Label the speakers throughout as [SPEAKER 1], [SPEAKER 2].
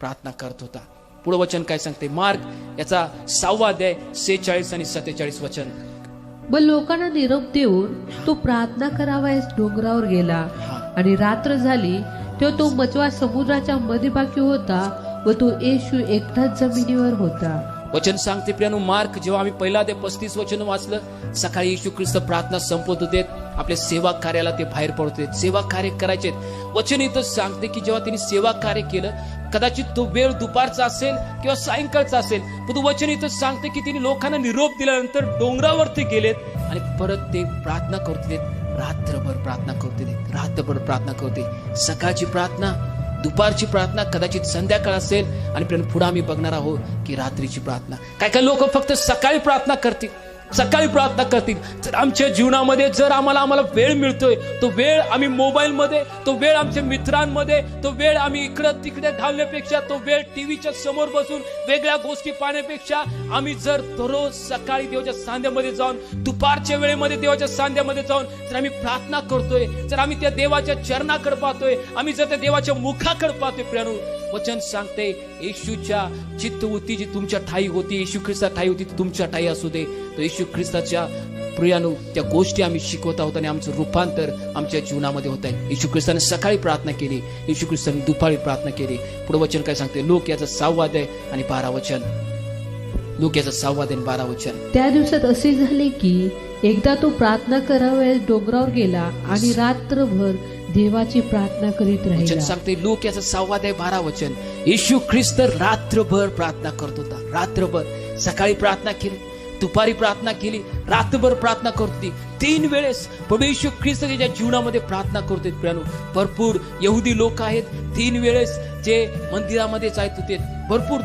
[SPEAKER 1] प्रार्थना करत होता. पुढे वचन काय सांगते, मार्क याचा 6 अध्याय 46 आणि 47 वचन.
[SPEAKER 2] व लोकांना निरोप देऊन तो प्रार्थना करावयास डोंगरावर गेला. आणि रात्र झाली तेव्हा तो मचवा समुद्राच्या मध्यभागी होता व तो येशू एकटाच जमिनीवर होता.
[SPEAKER 1] वचन सांगते प्रियानो, मार्क जेव्हा आम्ही पहिला ते 35 वचन वाचलं, सकाळी येशू ख्रिस्त प्रार्थना संपवत होते, आपल्या सेवा कार्याला ते बाहेर पडत होते, सेवा कार्य करायचे. वचन इथं सांगते की जेव्हा त्यांनी सेवा कार्य केलं, कदाचित तो वेळ दुपारचा असेल किंवा सायंकाळचा असेल, पण वचन इथं सांगते की त्यांनी लोकांना निरोप दिल्यानंतर डोंगरावरती गेलेत आणि परत ते प्रार्थना करत, रात्रभर प्रार्थना करते, रात्रभर प्रार्थना करते. सकाळची प्रार्थना, दुपारची प्रार्थना, कदाचित संध्याकाळ असेल, आणि पुढे आम्ही बघणार आहोत की रात्रीची प्रार्थना. काय काय लोक फक्त सकाळी प्रार्थना करतील, सकाळी प्रार्थना करतील. जर आमच्या जीवनामध्ये जर आम्हाला वेळ मिळतोय, तो वेळ आम्ही मोबाईलमध्ये, तो वेळ आमच्या मित्रांमध्ये, तो वेळ आम्ही इकडं तिकडे घालण्यापेक्षा, तो वेळ टीव्हीच्या समोर बसून वेगळ्या गोष्टी पाहण्यापेक्षा, आम्ही जर दररोज सकाळी देवाच्या सांध्यामध्ये जाऊन, दुपारच्या वेळेमध्ये देवाच्या सांध्यामध्ये जाऊन जर आम्ही प्रार्थना करतोय, जर आम्ही त्या देवाच्या चरणाकडे पाहतोय, आम्ही जर त्या देवाच्या मुखाकडे पाहतोय, प्रियानो, वचन सांगते येशूच्या चित्त होती जी तुमच्या ठाई होती, येशू ख्रिस्ता ठाई होती ती तुमच्या ठाई असू दे. तो येशू ख्रिस्ताच्या प्रियानो त्या गोष्टी आम्ही शिकवत आहोत आणि आमचं रूपांतर आमच्या जीवनामध्ये होत आहे. येशू ख्रिस्ताने सकाळी प्रार्थना केली, येशू ख्रिस्ताने दुपारी प्रार्थना केली. पुढे वचन काय सांगते, लोक याचा 6 अध्याय आणि 12 वचन. लोक याचा 6 अध्याय आणि 12 वचन.
[SPEAKER 2] त्या दिवसात असे झाले की एकदा तो प्रार्थना करावयास डोंगरावर गेला आणि रात्रभर देवाची प्रार्थना करीत राहिला.
[SPEAKER 1] सांगते लोक याचा 6 अध्याय 12 वचन. येशू ख्रिस्त रात्रभर प्रार्थना करत होता, रात्रभर. सकाळी प्रार्थना केली, दुपारी प्रार्थना केली, रात्रभर प्रार्थना करत होती. 3 वेळेस प्रभू येशू ख्रिस्त त्याच्या जीवनामध्ये प्रार्थना करतोय. प्रियानो, भरपूर यहुदी लोक आहेत 3 वेळेस जे मंदिरामध्ये जात होते. भरपूर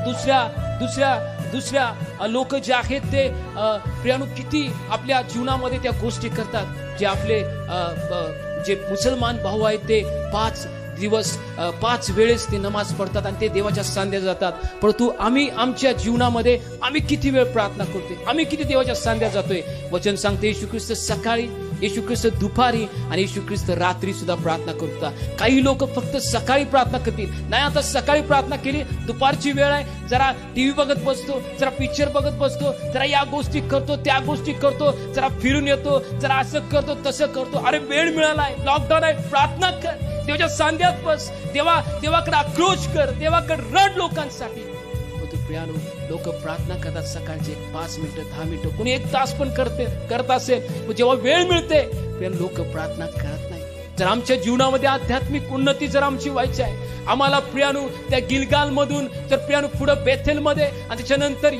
[SPEAKER 1] दुसऱ्या लोक जे आहेत ते प्रियानो किती आपल्या जीवनामध्ये त्या गोष्टी करतात. जे आपले जे मुसलमान भाऊ आहेत ते 5 दिवस 5 वेळेस ते नमाज पडतात आणि ते देवाच्या सांध्यात जातात. परंतु आम्ही आमच्या जीवनामध्ये आम्ही किती वेळ प्रार्थना करतोय, आम्ही किती देवाच्या सांध्यात जातोय. वचन सांगते येशू ख्रिस्त सकाळी, येशू ख्रिस्त दुपारी आणि येशू ख्रिस्त रात्री सुद्धा प्रार्थना करतात. काही लोक फक्त सकाळी प्रार्थना करतील, नाही आता सकाळी प्रार्थना केली, दुपारची वेळ आहे, जरा टीव्ही बघत बसतो, जरा पिक्चर बघत बसतो, जरा या गोष्टी करतो, त्या गोष्टी करतो, जरा फिरून येतो, जरा असं करतो तसं करतो. अरे वेळ मिळालाय, लॉकडाऊन आहे, प्रार्थना कर, देवाच्या सांध्यात बस, देवाकडे आक्रोश कर, देवाकडे रड लोकांसाठी. लोक प्रार्थना करतात सकाळचे 5 मिनिटं 10 मिनिटं, कोणी 1 तास पण करत असेल. जेव्हा वेळ मिळते लोक प्रार्थना करत नाही. जर आमच्या जीवनामध्ये आध्यात्मिक उन्नती जर आमची व्हायची आहे, आम्हाला प्रियानो त्या गिलगाल मधून तर प्रियानो पुढे बेथेल मध्ये आणि त्याच्यानंतर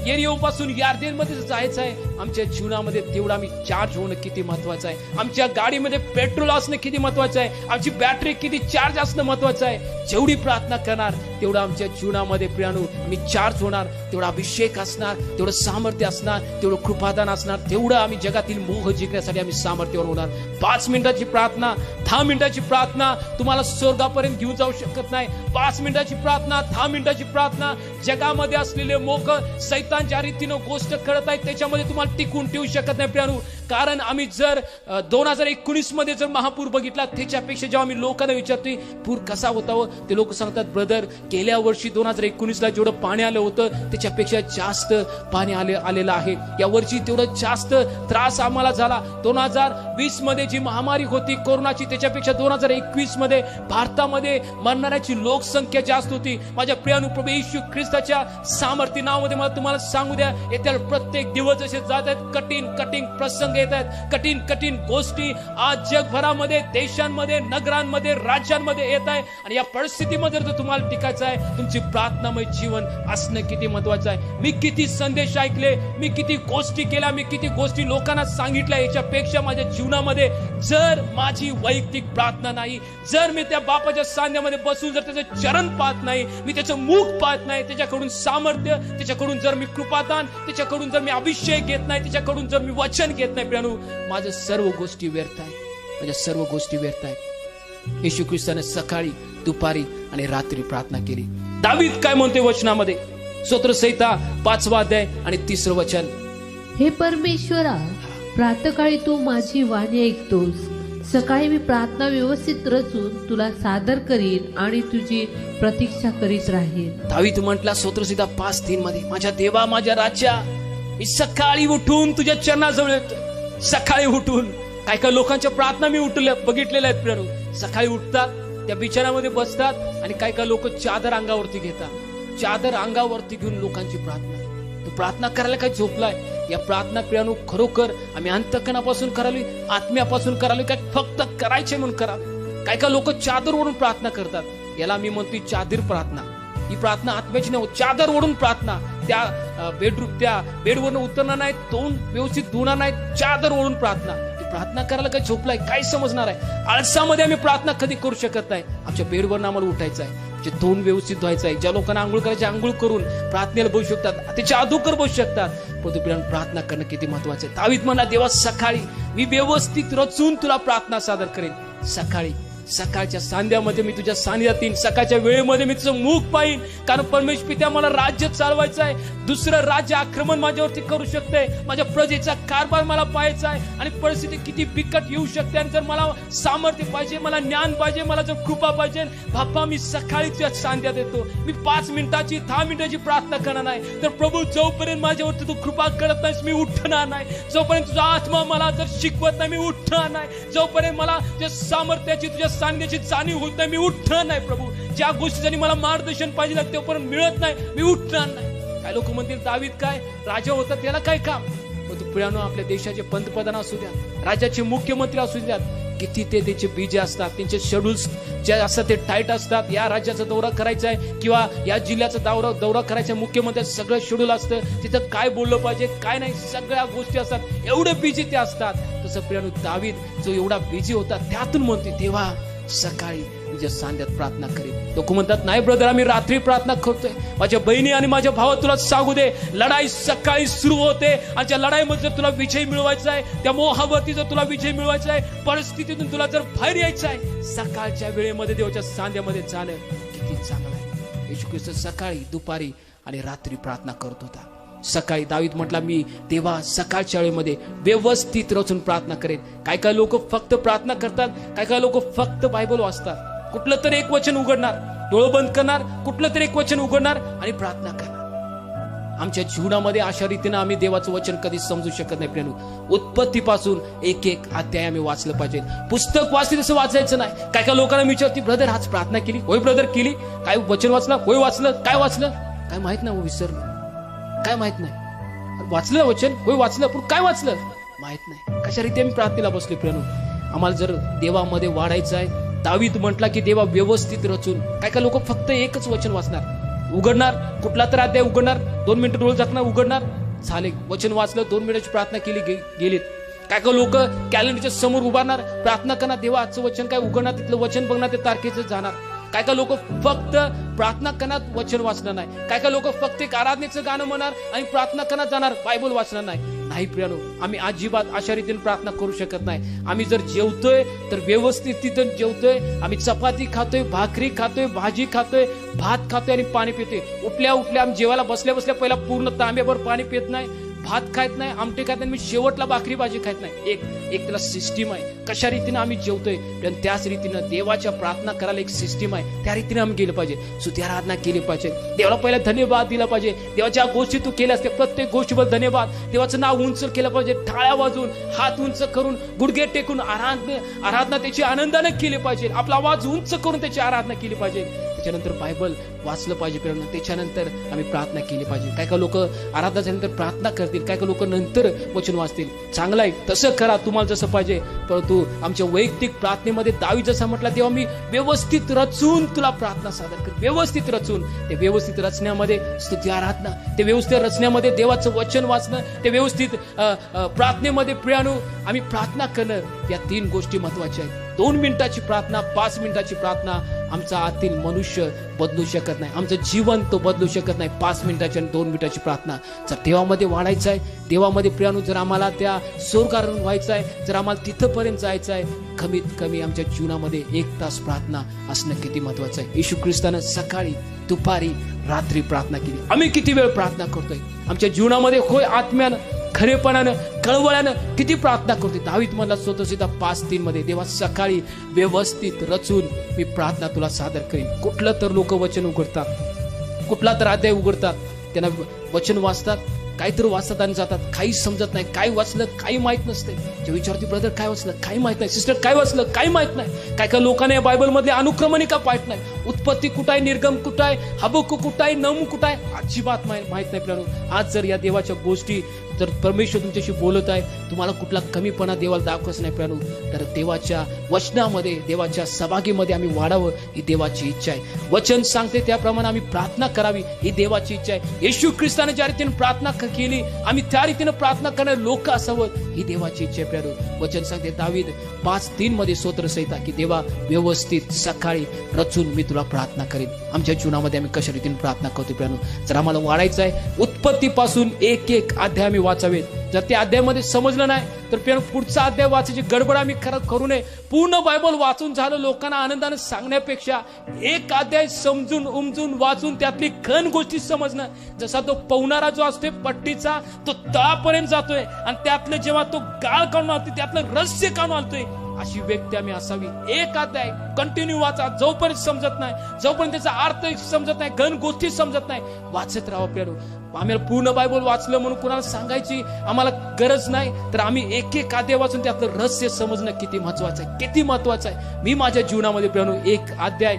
[SPEAKER 1] येरिहो पासून यार्देन मध्ये जायचं आहे, आमच्या जीवनामध्ये तेवढं आम्ही चार्ज होणं किती महत्वाचं आहे. आमच्या गाडीमध्ये पेट्रोल असणं किती महत्वाचं आहे, आमची बॅटरी किती चार्ज असणं महत्वाचं आहे. जेवढी प्रार्थना करणार तेवढं आमच्या जीवनामध्ये प्रियानो आम्ही चार्ज होणार, तेवढा अभिषेक असणार, तेवढं सामर्थ्य असणार, तेवढं कृपादान असणार, तेवढं आम्ही जगातील मोह जिंकण्यासाठी आम्ही सामर्थ्यवान होणार. 5 मिनिटाची प्रार्थना, 10 मिनिटाची प्रार्थना तुम्हाला स्वर्गापर्यंत घेऊन जाऊ शकत नाही. 5 मिनिटाची प्रार्थना, 10 मिनिटाची प्रार्थना, जगामध्ये असलेले मोह सैतान ज्या रीतीनं गोष्ट करत आहेत त्याच्यामध्ये तुम्हाला टिकून ठेवू शकत नाही प्रियानो. कारण आम्ही जर 2019 मध्ये जर महापूर बघितला, त्याच्यापेक्षा जेव्हा आम्ही लोकांना विचारतोय पूर कसा होता, ते लोक सांगतात ब्रदर गेल्या वर्षी 2019ला जेवढं पाणी आलं होतं त्याच्यापेक्षा जास्त पाणी आलेलं आहे. या वर्षी तेवढं जास्त त्रास आम्हाला झाला. 2020 मध्ये जी महामारी होती कोरोनाची, त्याच्यापेक्षा 2021 मध्ये भारतामध्ये मरणाऱ्याची लोकसंख्या जास्त होती. माझ्या प्रियानु प्रभू येशू ख्रिस्ताच्या सामर्थ्य नावामध्ये मला तुम्हाला सांगू द्या, येत्या प्रत्येक दिवस जसे जात आहेत कठीण प्रसंग येत आहेत, कठीण गोष्टी आज जगभरामध्ये, देशांमध्ये, नगरांमध्ये, राज्यांमध्ये येत आहे. आणि या परिस्थितीमध्ये जर तुम्हाला टिकायचं आहे, तुमची प्रार्थनामय जीवन असणं किती महत्वाचं आहे. मी किती संदेश ऐकले, मी किती गोष्टी केल्या, मी किती गोष्टी लोकांना सांगितल्या, याच्यापेक्षा माझ्या जीवनामध्ये जर माझी वैयक्तिक प्रार्थना नाही, जर मी त्या बापाच्या सांध्यामध्ये बसून जर त्याचं चरण पाहत नाही, मी त्याचं मुख पाहत नाही, त्याच्याकडून सामर्थ्य, त्याच्याकडून जर मी कृपादान, त्याच्याकडून जर मी अभिषेक घेत नाही, त्याच्याकडून जर मी वचन घेत नाही, प्रियानो माझ्या सर्व गोष्टी व्यर्थ आहेत, माझ्या सर्व गोष्टी व्यर्थ आहेत. येशू ख्रिस्ताने सकाळी, दुपारी आणि रात्री प्रार्थना केली. दावीद काय म्हणते वचनामध्ये, स्तोत्रसंहिता 5वा अध्याय आणि 3रं वचन.
[SPEAKER 2] हे परमेश्वरा, प्रातःकाळी तू माझी वाणी ऐकतोस, सकाळी मी प्रार्थना व्यवस्थित रचून तुला सादर करीन आणि तुझी प्रतीक्षा करीत राहीन.
[SPEAKER 1] दावीद म्हटला स्तोत्रसंहिता 5:3 मध्ये, माझ्या देवा माझ्या राजा, मी सकाळी उठून तुझ्या चरणाजवळ येतो. सकाळी उठून काय काय लोकांच्या प्रार्थना मी बघितलेल्या आहेत प्रिय. सकाळी उठतात, त्या बिछाण्यामध्ये बसतात आणि काय काय लोक चादर अंगावरती घेतात. चादर अंगावरती घेऊन लोकांची प्रार्थना. तो प्रार्थना करायला काय झोपलाय? या प्रार्थना प्रियानो खरोखर आम्ही अंतःकरणापासून करावी, आत्म्यापासून करावी, काय फक्त करायचे म्हणून करावे? काय काय लोक चादर ओढून प्रार्थना करतात. याला मी म्हणतोय चादर प्रार्थना. ही प्रार्थना आत्म्याची नाही, चादर ओढून प्रार्थना. त्या बेडवरून उतरणार नाही, तोंड व्यवस्थित धुणार नाही, चादर ओढून प्रार्थना. प्रार्थना करायला काय झोपलाय? काय समजणार आहे? आळसामध्ये आम्ही प्रार्थना कधी करू शकत नाही. आमच्या बेडवरून आम्हाला उठायचं आहे, जे तोंड व्यवस्थित धुवायचं आहे. ज्या लोकांना आंघोळ करायची आंघोळ करून प्रार्थनेला बसू शकतात, त्याच्या अधोकर बसू शकतात. परंतु प्रियांनो, प्रार्थना करणं किती महत्वाचं आहे. दावीद म्हणला, देवा सकाळी मी व्यवस्थित रचून तुला प्रार्थना सादर करेन. सकाळच्या सांध्यामध्ये मी तुझ्या सानिध्यात येईन. सकाळच्या वेळेमध्ये मी तुझं मुख पाहिन. कारण परमेश्वर पित्या, मला राज्य चालवायचं आहे. दुसरं राज्य आक्रमण माझ्यावरती करू शकते. माझ्या प्रजेचा कारभार मला पाहायचा आहे. आणि परिस्थिती किती बिकट येऊ शकते. आणि जर मला सामर्थ्य पाहिजे, मला ज्ञान पाहिजे, मला जर कृपा पाहिजे, बाप्पा मी सकाळी तुझ्या सांध्यात येतो. मी 5 मिनिटाची 10 मिनिटाची प्रार्थना करणार नाही. तर प्रभू, जोपर्यंत माझ्यावरती तू कृपा करत नाहीस मी उठणार नाही. जोपर्यंत तुझा आत्मा मला जर शिकवत नाही मी उठणार नाही. जोपर्यंत मला तुझ्या सामर्थ्याची, तुझ्या सांगण्याची जाणीव होत नाही मी उठणार नाही. प्रभू, ज्या गोष्टीसाठी मला मार्गदर्शन पाहिजे तोपर्यंत मिळत नाही मी उठणार नाही. काय लोक म्हणतील, दावीद काय राजा होता, त्याला काय काम? परंतु प्रियांनो, आपल्या देशाचे पंतप्रधान असू द्या, राज्याचे मुख्यमंत्री असू द्यात, किती ते त्याचे बीजे असतात, त्यांचे शेड्यूल्स जे असतात ते टाईट असतात. या राज्याचा दौरा करायचा आहे किंवा या जिल्ह्याचा दौरा करायचा आहे, मुख्यमंत्र्याचं सगळं शेड्यूल असतं. तिथं काय बोललं पाहिजे, काय नाही, सगळ्या गोष्टी असतात. एवढे बिझी ते असतात. तसं प्रियांनो, दावीद जो एवढा बिझी होता, त्यातून म्हणते, देवा सकाळी तुझ्या सांध्यात प्रार्थना करेन. लोक म्हणतात, नाही ब्रदर, आम्ही रात्री प्रार्थना करतोय. माझ्या बहिणी आणि माझ्या भावा, तुला सांगू दे, लढाई सकाळी सुरू होते. आणि त्या लढाईमध्ये जर तुला विजय मिळवायचा आहे, त्या मोहावरती जर तुला विजय मिळवायचा आहे, परिस्थितीतून तुला जर बाहेर यायचं आहे, सकाळच्या वेळेमध्ये देवाच्या सांध्यामध्ये झालं किती चांगलं आहे. येशू ख्रिस्त सकाळी, दुपारी आणि रात्री प्रार्थना करत होता. सकाळी दावीद म्हटला, मी देवा सकाळच्या वेळेमध्ये व्यवस्थित रचून प्रार्थना करेन. काय काय लोक फक्त प्रार्थना करतात, काय काय लोक फक्त बायबल वाचतात. कुठलं तरी एक वचन उघडणार, डोळं बंद करणार, कुठलं तरी एक वचन उघडणार आणि प्रार्थना करणार. आमच्या जीवनामध्ये अशा रीतीनं आम्ही देवाचं वचन कधीच समजू शकत नाही प्रियांनो. उत्पत्तीपासून एक एक अध्याय आम्ही वाचलं पाहिजे. पुस्तक वाचले तसं वाचायचं नाही. काय काय लोकांना मी विचारते, ब्रदर आज प्रार्थना केली? होय ब्रदर केली. काय वचन वाचलं? होय वाचलं. काय वाचलं? काय माहित नाही, विसरलं. काय माहित नाही. वाचलं वचन? होय वाचलं. पण काय वाचलं माहित नाही. कशा रीती आम्ही प्रार्थनेला बसलो प्रियांनो. आम्हाला जर देवामध्ये वाढायचं आहे, दावीद म्हटला की देवा व्यवस्थित रचून. काय काय लोक फक्त एकच वचन वाचणार, उघडणार, कुठला तर अध्याय उघडणार, 2 मिनिटं डोळे झाकणार, उघडणार, झाले वचन वाचलं, 2 मिनिटाची प्रार्थना केली, गेलीत. काय काय लोक कॅलेंडरच्या समोर उभारणार, प्रार्थना करणार, देवा आजचं वचन काय उघडणार, तिथलं वचन बघणार, ते तारखेचं जाणार. काय काय लोक फक्त प्रार्थना करणार, वचन वाचणार नाही. काय काय लोक फक्त एक आराधनेचं गाणं म्हणणार आणि प्रार्थना करणार जाणार, बायबल वाचणार नाही. नाही प्रियांनो, आम्ही अजिबात अशा रीतीने प्रार्थना करू शकत नाही. आम्ही जर जेवतोय तर व्यवस्थित तिथं जेवतोय. आम्ही चपाती खातोय, भाकरी खातोय, भाजी खातोय, भात खातोय आणि पाणी पितोय. उठल्या आम्ही जेवायला बसल्या पहिला पूर्ण तांब्याभर पाणी पित नाही, भात खात नाही, आमटे खात नाही, मी शेवटला भाकरी भाजी खात नाही. एक त्याला सिस्टीम आहे, कशा रीतीने आम्ही जेवतोय. त्याच रीतीनं देवाच्या प्रार्थना करायला एक सिस्टीम आहे, त्या रीतीने आम्ही गेलं पाहिजे. स्तुती आराधना केली पाहिजे, देवाला पहिला धन्यवाद दिला पाहिजे. देवाच्या गोष्टी तू केल्यास ते प्रत्येक गोष्टीबद्दल धन्यवाद. देवाचं नाव उंच केलं पाहिजे, टाळ्या वाजवून, हात उंच करून, गुडघे टेकून आराधना त्याची आनंदाने केली पाहिजे. आपला आवाज उंच करून त्याची आराधना केली पाहिजे. त्याच्यानंतर बायबल वाचलं पाहिजे प्रेरणा. त्याच्यानंतर आम्ही प्रार्थना केली पाहिजे. काय काय लोक आराधना झाल्यानंतर प्रार्थना करतील, काय काय लोक नंतर वचन वाचतील. चांगलं आहे, तसं करा तुम्हाला जसं पाहिजे. परंतु आमच्या वैयक्तिक प्रार्थनेमध्ये दावीद जसा म्हटला, तेव्हा मी व्यवस्थित रचून तुला प्रार्थना सादर कर. व्यवस्थित रचून, ते व्यवस्थित रचण्यामध्ये स्तुती आराधना, ते व्यवस्थित रचण्यामध्ये देवाचं वचन वाचणं, ते व्यवस्थित प्रार्थनेमध्ये प्रियानो आम्ही प्रार्थना करणं, या 3 गोष्टी महत्वाच्या आहेत. 2 मिनिटाची प्रार्थना, 5 मिनिटाची प्रार्थना आमचा आतील मनुष्य बदलू शकत नाही. आमचं जीवन तो बदलू शकत नाही. 5 मिनिटाची आणि 2 मिनिटाची प्रार्थना. जर देवामध्ये वाढायचं आहे, देवामध्ये प्रियानो जर आम्हाला त्या स्वर्गारोहण व्हायचं आहे, जर आम्हाला तिथंपर्यंत जायचं आहे, कमीत कमी आमच्या जीवनामध्ये 1 तास प्रार्थना असणं किती महत्वाचं आहे. येशू ख्रिस्तानं सकाळी, दुपारी, रात्री प्रार्थना केली. आम्ही किती वेळ प्रार्थना करतोय आमच्या जीवनामध्ये? होय आत्म्यानं खरेपणानं कळवळ्यानं किती प्रार्थना करते. दावीद म्हणला स्वतःसुद्धा 5:3 मध्ये, देवा सकाळी व्यवस्थित रचून मी प्रार्थना तुला सादर करीन. कुठलं तर लोक वचन उघडतात, कुठला तर अध्याय उघडतात, त्यांना वचन वाचतात, काहीतरी वाचतात आणि जातात, काही समजत नाही. काय वाचलं काही माहित नसते. जे विचारते ब्रदर काय वाचलं काही माहित नाही, सिस्टर काय वाचलं काही माहित नाही. काय काय लोकांना या बायबल मधले अनुक्रमणिका पाहित नाही. उत्पत्ती कुठं आहे, निर्गम कुठं आहे, हबक्कूक कुठं आहे, नम कुठं आहे, अजिबात माहित नाही प्रियानो. आज जर या देवाच्या गोष्टी जर परमेश्वर तुमच्याशी बोलत आहे, तुम्हाला कुठला कमीपणा देवाला दाखवच नाही प्रियानो, तर देवाच्या वचनामध्ये देवाच्या सहभागीमध्ये आम्ही वाढावं ही देवाची इच्छा आहे. वचन सांगते त्याप्रमाणे आम्ही प्रार्थना करावी ही देवाची इच्छा आहे. येशू ख्रिस्ताने ज्या रीतीने प्रार्थना केली आम्ही त्या रीतीने प्रार्थना करणारे लोक असावं ही देवाची इच्छा आहे प्रियानो. वचन सांगते दावीद 5:3 मध्ये स्तोत्रसंहिता की देवा व्यवस्थित सकाळी रचून मी तुला प्रार्थना करीन. आमच्या जीवनामध्ये आम्ही कशा रीतीने प्रार्थना करतो प्रियानो. जर आम्हाला वाढायचं आहे उत्पत्तीपासून एक एक अध्याय आम्ही वाचावेत. जर त्या अध्यायामध्ये समजलं नाही तर प्रियानो पुढचा अध्याय वाचायची गडबड आम्ही करू नये. पूर्ण बायबल वाचून झालं लोकांना आनंदाने सांगण्यापेक्षा एक अध्याय समजून उमजून वाचून त्यातली खण गोष्टी समजणं. जसा तो पवनारा जो असतोय पट्टीचा तो तळापर्यंत जातोय आणि त्यातलं जेव्हा तो गाळ काढून आणतोय त्यातलं रहस्य काढून आणतोय, अशी व्यक्ती आम्ही असावी. एक अध्याय कंटिन्यू वाचा, जोपर्यंत समजत नाही, जोपर्यंत त्याचा अर्थ समजत नाही, घन गोष्टी समजत नाही, वाचत राहा प्रियानो. आम्हाला पूर्ण बायबल वाचलं म्हणून कुणाला सांगायची आम्हाला गरज नाही, तर आम्ही एक एक अध्याय वाचून त्यातलं रहस्य समजणं किती महत्वाचं आहे, किती महत्वाचं आहे. मी माझ्या जीवनामध्ये प्रियानो एक अध्याय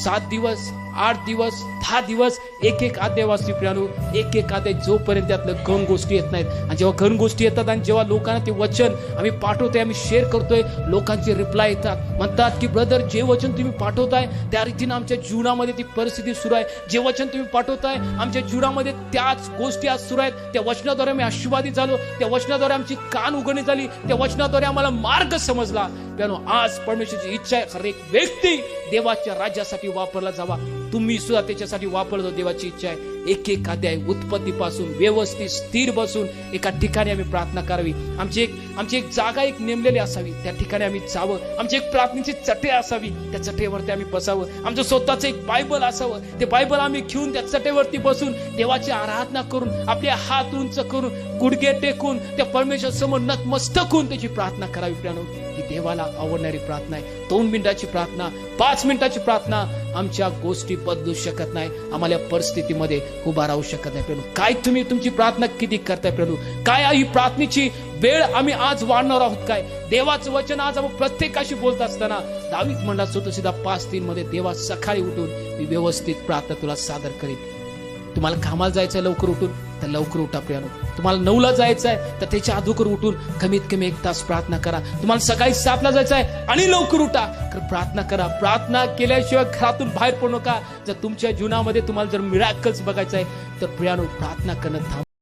[SPEAKER 1] 7 दिवस 8 दिवस 10 दिवस एक एक अध्याय वाचली प्रियानो. एक एक अध्याय जोपर्यंत त्यातलं घन गोष्टी येत नाहीत, आणि जेव्हा घन गोष्टी येतात आणि जेव्हा लोकांना ते वचन आम्ही पाठवतोय, आम्ही शेअर करतोय, लोकांचे रिप्लाय येतात, म्हणतात की ब्रदर जे वचन तुम्ही पाठवताय त्या रीतीनं आमच्या जीवनामध्ये ती परिस्थिती सुरू आहे. जे वचन तुम्ही पाठवताय आमच्या जीवनामध्ये त्याच गोष्टी आज सुरू आहेत. त्या वचनाद्वारे आम्ही आशीर्वादित झालो, त्या वचनाद्वारे आमची कान उघडणी झाली, त्या वचनाद्वारे आम्हाला मार्ग समजला. प्रियानो आज परमेश्वराची इच्छा आहे हर एक व्यक्ती देवाच्या राज्यासाठी वापरला जावा. तुम्ही सुद्धा त्याच्यासाठी वापरतो. देवाची इच्छा आहे एक एक अध्याय उत्पत्तीपासून व्यवस्थित स्थिर बसून एका ठिकाणी आम्ही प्रार्थना करावी. आमची एक जागा एक नेमलेली असावी, त्या ठिकाणी आम्ही जावं. आमची एक प्रार्थनेची चटे असावी, त्या चटेवरती आम्ही बसावं. आमचं स्वतःचं एक बायबल असावं, ते बायबल आम्ही घेऊन त्या चटेवरती बसून देवाची आराधना करून आपले हात उंच करून गुडघे टेकून त्या परमेश्वर समोर नतमस्तक होऊन त्याची प्रार्थना करावी. प्रियानो ही देवाला आवडणारी प्रार्थना आहे. 2 मिनिटाची प्रार्थना 5 मिनिटाची प्रार्थना आमच्या गोष्टी बदलू शकत नाही, आम्हाला परिस्थितीमध्ये उभा राहू शकत नाही. प्रियानो काय तुम्ही तुमची प्रार्थना किती करताय प्रियानो, काय ही प्रार्थनेची वेळ आम्ही आज वाढणार आहोत काय. देवाचं वचन आज आपण प्रत्येकाशी बोलत असताना दावीद म्हणला स्वतःसुद्धा 5:3 मध्ये देवा सकाळी उठून मी व्यवस्थित प्रार्थना तुला सादर करीन. तुम्हाला कामाला जायचंय लवकर उठून तर लवकर उठा प्रियानो. तुम्हाला 9ला जायचं आहे तर त्याच्या अगोदर उठून कमीत कमी 1 तास प्रार्थना करा. तुम्हाला सकाळी 7ला जायचं आहे आणि लवकर उठा, प्रार्थना करा. प्रार्थना केल्याशिवाय घरातून बाहेर पडू नका. जर तुमच्या जीवनामध्ये तुम्हाला जर मिराकल्स बघायचं आहे तर प्रियानो प्रार्थना करणं थांबवा.